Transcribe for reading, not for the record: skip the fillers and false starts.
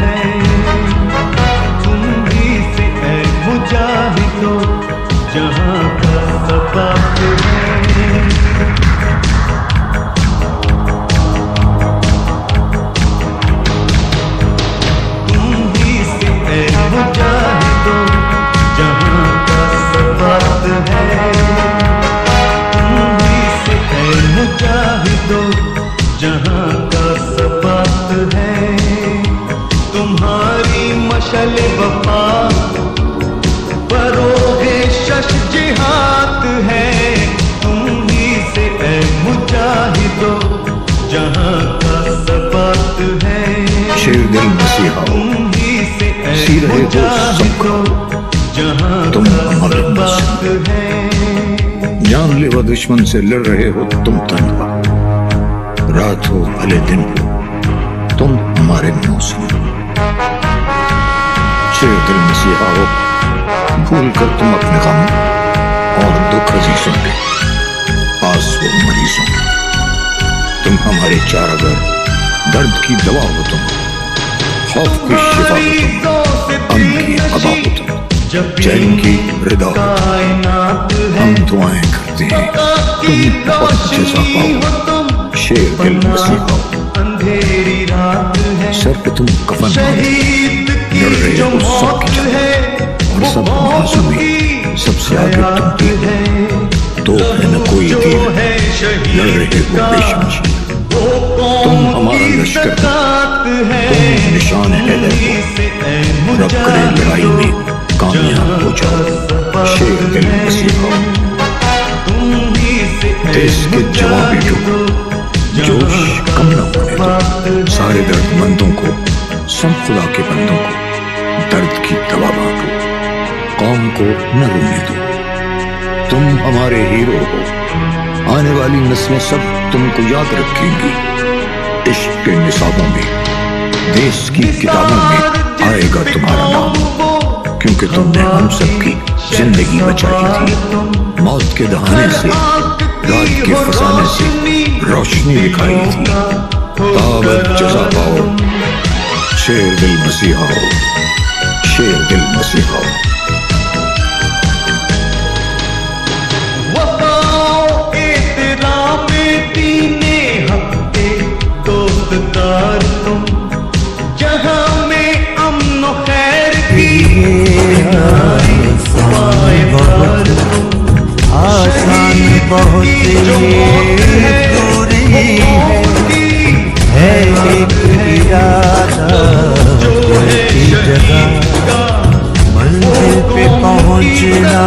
है, तुम ही से है मुजाहिदो जहां का सबक है। तुम ही से है मुजाहिदो जहां का सबक है, तुम ही से है मुजाहिदो जहां का सबक है। तुम्हारी मशल वफा बरोगे शश जिहाद है, तुम ही से है मुजाहिदो जहां का सबक है। शेर दिल मसीहा तुम ही से है सी रहे हो मुजाहिदो जहां तुम का हमारे सबक है। जानलेवा दुश्मन से लड़ रहे हो तुम तन्हा, रात हो भले दिन हो तुम हमारे मौसम। शेर दिल मसीहा हो भूल कर तुम अपने गम और दुख अजीजों के पास हो मरीजों के। तुम हमारे चारागर, दर्द की दवा हो तुम, खौफ की शिफा हो तुम, अमन की अदा हो तुम, चैन की रिदा हो। हम दुआएं करते हैं तुम बहुत जज़ा पाओ। शेर दिल मसीहा हो अंधेरी रात है, सर पे तुम कफन शहीद लड़ रहे जो हो मौत सबकी है, और सब आंसू में सबसे आगे तुम थे। तो है न कोई जो तीर है लड़ रहे हो बेशमशी। तुम हमारा लश्कर है, तुम निशान है रब करे लड़ाई में कामयाब हो जाओ। शेर दिल मसीहा देश के जवाबी जो जोश कम न होने दो। सारे दर्दमंदों को, सब खुदा के बंदों को दर्द की दवा बांटो, कौम को न रोने दो। तुम हमारे हीरो हो, आने वाली नस्लें सब तुमको याद रखेंगी। इश्क के निसाबों में, देश की किताबों में आएगा तुम्हारा नाम, क्योंकि तुमने हम सबकी जिंदगी बचाई थी। मौत के दहाने से, रात के फसाने से रोशनी दिखाई थी। ताबत जज़ा पाओ। शेर दिल मसीहा हो, शेर दिल मसीहा हो। वफाओ एहतराम दीने हक़ दोस्तदार तुम, जहां में अमन व खैर की पायदार तुम। आसान बहुत दूरी है एक इरादा की जगह, मंजिल पे पहुंचना